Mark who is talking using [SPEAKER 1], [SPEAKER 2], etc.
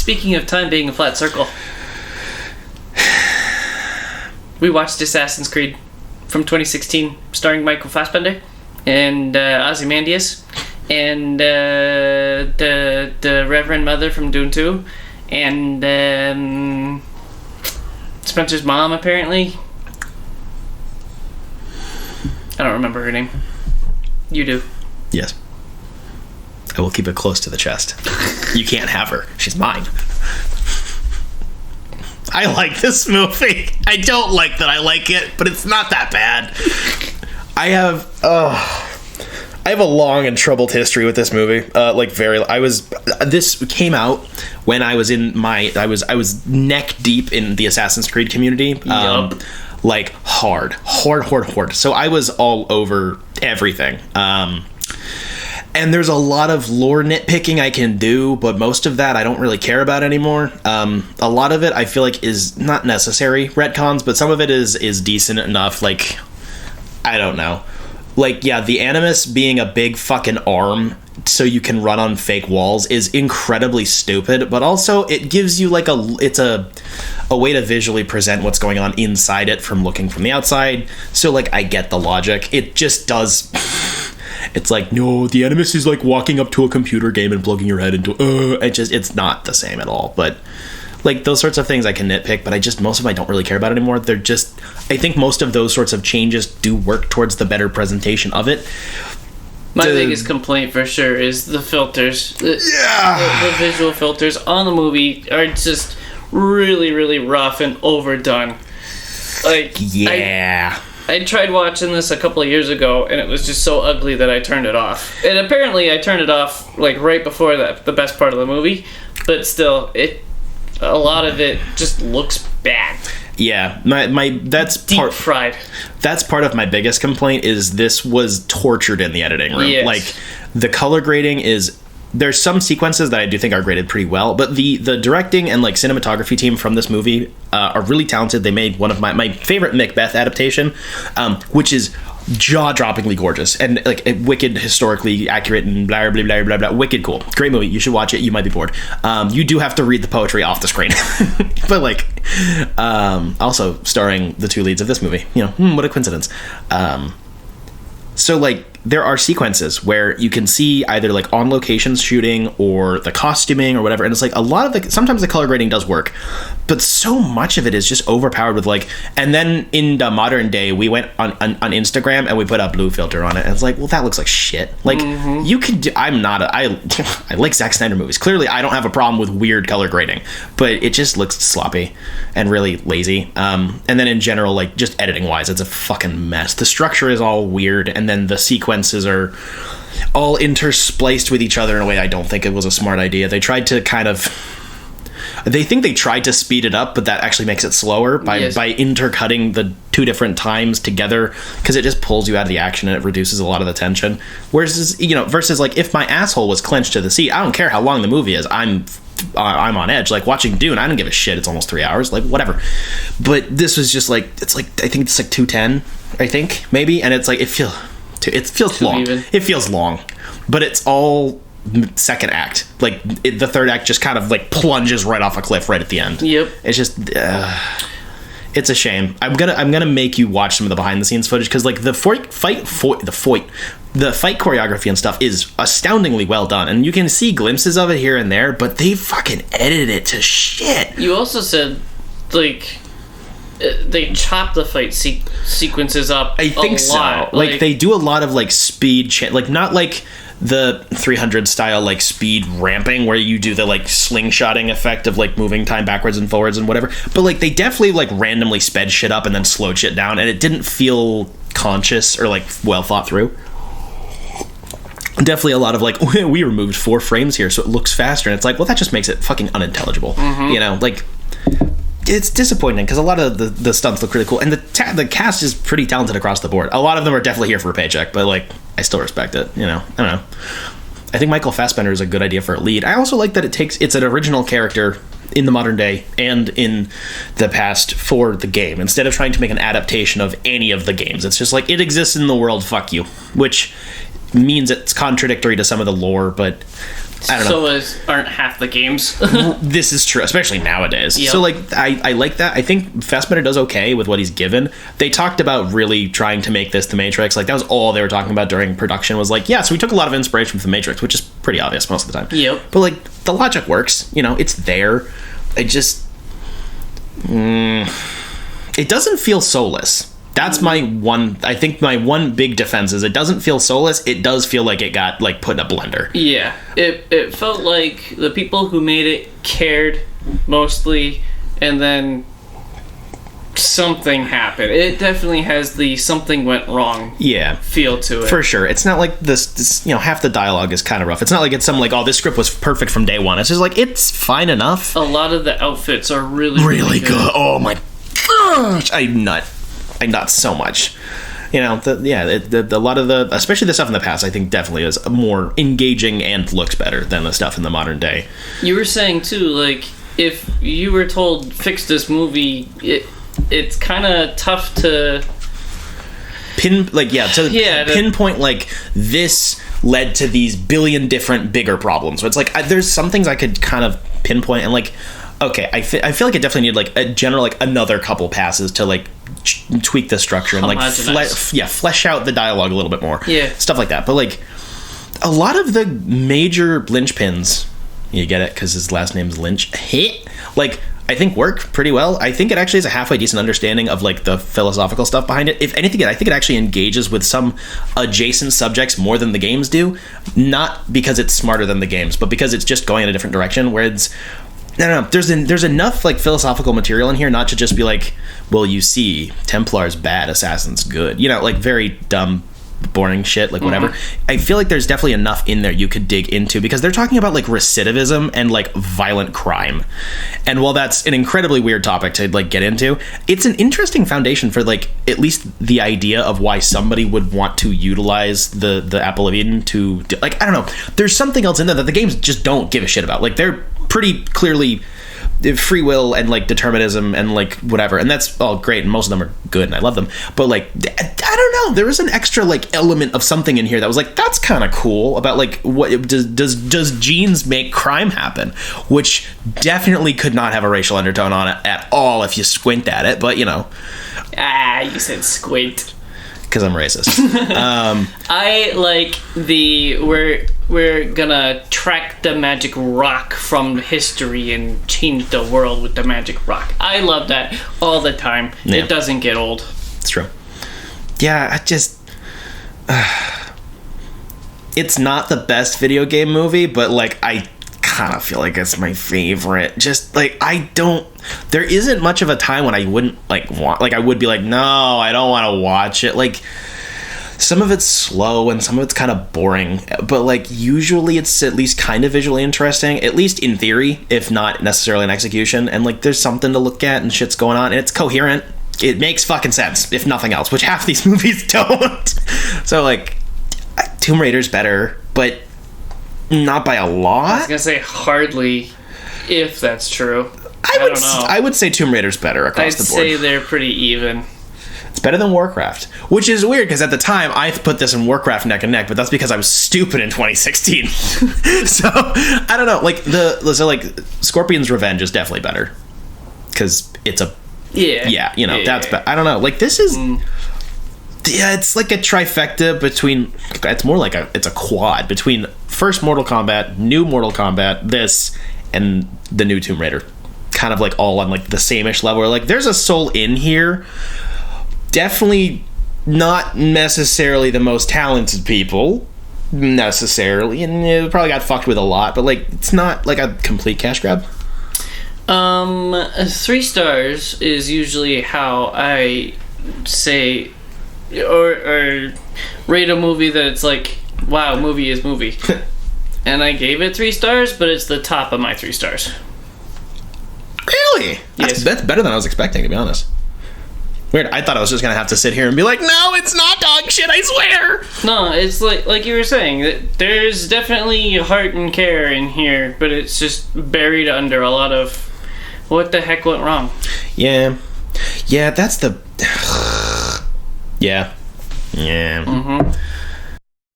[SPEAKER 1] Speaking of time being a flat circle, we watched Assassin's Creed from 2016, starring Michael Fassbender and Ozymandias and the Reverend Mother from Dune 2 and Spencer's mom, apparently. I don't remember her name. You do.
[SPEAKER 2] Yes. I will keep it close to the chest. You can't have her. She's mine. I like this movie. I don't like that I like it, but it's not that bad. I have a long and troubled history with this movie. This came out when I was I was neck deep in the Assassin's Creed community.
[SPEAKER 1] Yup.
[SPEAKER 2] Like hard. So I was all over everything. And there's a lot of lore nitpicking I can do, but most of that I don't really care about anymore. A lot of it I feel like is not necessary retcons, but some of it is decent enough. Like, I don't know. Like, yeah, the Animus being a big fucking arm so you can run on fake walls is incredibly stupid, but also it gives you like it's a way to visually present what's going on inside it from looking from the outside. So like, I get the logic. It just does. It's like, no, the Animus is like walking up to a computer game and plugging your head into it's not the same at all. But like, those sorts of things I can nitpick, but most of them I don't really care about anymore. They're just, I think most of those sorts of changes do work towards the better presentation of it.
[SPEAKER 1] My biggest complaint for sure is the filters. The visual filters on the movie are just really, really rough and overdone. Like, yeah. I tried watching this a couple of years ago, and it was just so ugly that I turned it off. And apparently I turned it off like right before the best part of the movie, but still, a lot of it just looks bad.
[SPEAKER 2] Yeah, that's
[SPEAKER 1] deep fried.
[SPEAKER 2] That's part of my biggest complaint is this was tortured in the editing room.
[SPEAKER 1] Yes.
[SPEAKER 2] Like, the color grading is, there's some sequences that I do think are graded pretty well, but the directing and like cinematography team from this movie are really talented. They made one of my favorite Macbeth adaptation, which is jaw-droppingly gorgeous and like wicked, historically accurate, and blah blah blah blah blah. Wicked cool, great movie. You should watch it. You might be bored. You do have to read the poetry off the screen, but like, also starring the two leads of this movie. You know, what a coincidence. So like, there are sequences where you can see either like on location shooting or the costuming or whatever, and it's like a lot of sometimes the color grading does work, but so much of it is just overpowered with like, and then in the modern day we went on Instagram and we put a blue filter on it, and it's like, well, that looks like shit. Like, you could do, I like Zack Snyder movies. Clearly I don't have a problem with weird color grading, but it just looks sloppy and really lazy. And then in general, like, just editing wise, it's a fucking mess. The structure is all weird, and then the sequences are all interspliced with each other in a way I don't think it was a smart idea. They tried to they tried to speed it up, but that actually makes it slower by intercutting the two different times together, because it just pulls you out of the action and it reduces a lot of the tension. Whereas, versus like, if my asshole was clenched to the seat, I don't care how long the movie is, I'm on edge. Like watching Dune, I don't give a shit. It's almost 3 hours, like whatever. But this was just like, it's like, I think it's like 210, I think maybe, and it's like, it feels long. Even. It feels long, but it's all second act. Like the third act just kind of like plunges right off a cliff right at the end. Yep. It's just it's a shame. I'm gonna make you watch some of the behind the scenes footage, because like the fight choreography and stuff is astoundingly well done, and you can see glimpses of it here and there, but they fucking edited it to shit.
[SPEAKER 1] You also said like they chop the fight sequences up.
[SPEAKER 2] I think so. Like they do a lot of like speed like not like the 300 style like speed ramping where you do the like slingshotting effect of like moving time backwards and forwards and whatever, but like they definitely like randomly sped shit up and then slowed shit down, and it didn't feel conscious or like well thought through. Definitely a lot of like, we removed 4 frames here so it looks faster, and it's like, well, that just makes it fucking unintelligible. Like, it's disappointing because a lot of the stunts look really cool, and the cast is pretty talented across the board. A lot of them are definitely here for a paycheck, but like, I still respect it. I don't know. I think Michael Fassbender is a good idea for a lead. I also like that it's an original character in the modern day and in the past for the game, instead of trying to make an adaptation of any of the games. It's just like, it exists in the world, fuck you, which means it's contradictory to some of the lore, but I don't know.
[SPEAKER 1] Aren't half the games.
[SPEAKER 2] This is true, especially nowadays.
[SPEAKER 1] Yep.
[SPEAKER 2] So, like, I like that. I think Fassbender does okay with what he's given. They talked about really trying to make this The Matrix. Like, that was all they were talking about during production was like, yeah, so we took a lot of inspiration from The Matrix, which is pretty obvious most of the time.
[SPEAKER 1] Yep.
[SPEAKER 2] But, like, the logic works. You know, it's there. It just... it doesn't feel soulless. That's my one... I think my one big defense is it doesn't feel soulless. It does feel like it got, like, put in a blender.
[SPEAKER 1] Yeah. It felt like the people who made it cared, mostly, and then something happened. It definitely has the something went wrong feel to it.
[SPEAKER 2] For sure. It's not like this, you know, half the dialogue is kind of rough. It's not like it's some, like, oh, this script was perfect from day one. It's just, like, it's fine enough.
[SPEAKER 1] A lot of the outfits are really good.
[SPEAKER 2] Oh, my gosh. I nut so much. You know, a lot of the, especially the stuff in the past, I think definitely is more engaging and looks better than the stuff in the modern day.
[SPEAKER 1] You were saying too, like, if you were told fix this movie, it's kind of tough to pinpoint like this led to these billion different bigger problems. So it's like there's some things I could kind of pinpoint and like. Okay, I feel like it definitely needed like a general like another couple passes to like tweak the structure and like flesh out the dialogue a little bit more. Yeah,
[SPEAKER 2] stuff like that. But like a lot of the major linchpins, you get it because his last name's Lynch. Like I think work pretty well. I think it actually has a halfway decent understanding of like the philosophical stuff behind it. If anything, I think it actually engages with some adjacent subjects more than the games do. Not because it's smarter than the games, but because it's just going in a different direction. Where it's no. There's enough like philosophical material in here not to just be like, well, you see, Templars bad, assassins good. You know, like very dumb, boring shit, like whatever. Mm-hmm. I feel like there's definitely enough in there you could dig into because they're talking about like recidivism and like violent crime. And while that's an incredibly weird topic to like get into, it's an interesting foundation for like at least the idea of why somebody would want to utilize the Apple of Eden to like, I don't know. There's something else in there that the games just don't give a shit about. Like they're pretty clearly free will and like determinism and like whatever, and that's all great and most of them are good and I love them, but like I don't know, there was an extra like element of something in here that was like that's kind of cool about like what does genes make crime happen, which definitely could not have a racial undertone on it at all if you squint at it, but you know,
[SPEAKER 1] you said squint
[SPEAKER 2] because I'm racist.
[SPEAKER 1] I like we're gonna track the magic rock from history and change the world with the magic rock. I love that all the time. Yeah. It doesn't get old.
[SPEAKER 2] It's true. Yeah, I just it's not the best video game movie, but like I kind of feel like it's my favorite. Just like there isn't much of a time when I wouldn't like want, like I would be like, no, I don't want to watch it. Like some of it's slow and some of it's kind of boring, but like usually it's at least kind of visually interesting, at least in theory, if not necessarily in execution. And like there's something to look at and shit's going on and it's coherent. It makes fucking sense, if nothing else, which half these movies don't. So like Tomb Raider's better, but not by a lot.
[SPEAKER 1] I was gonna say hardly, if that's true. I don't know.
[SPEAKER 2] I would say Tomb Raider's better across the board. I'd
[SPEAKER 1] say they're pretty even.
[SPEAKER 2] It's better than Warcraft, which is weird because at the time I put this in Warcraft neck and neck, but that's because I was stupid in 2016. So I don't know. Like Scorpion's Revenge is definitely better because it's a that's better. I don't know. Like this is. Yeah, it's like a trifecta between. It's more like it's a quad between first Mortal Kombat, new Mortal Kombat, this, and the new Tomb Raider. Kind of like all on like the same-ish level. Where like there's a soul in here. Definitely not necessarily the most talented people, necessarily, and it probably got fucked with a lot. But like it's not like a complete cash grab.
[SPEAKER 1] 3 stars is usually how I say. Or rate a movie that it's like, wow, movie is movie. And I gave it 3 stars, but it's the top of my 3 stars.
[SPEAKER 2] Really? Yes. That's better than I was expecting, to be honest. Weird. I thought I was just gonna have to sit here and be like, no, it's not dog shit, I swear.
[SPEAKER 1] No, it's like you were saying, there's definitely heart and care in here, but it's just buried under a lot of what the heck went wrong.
[SPEAKER 2] Yeah, that's the... Yeah.
[SPEAKER 1] Mm-hmm.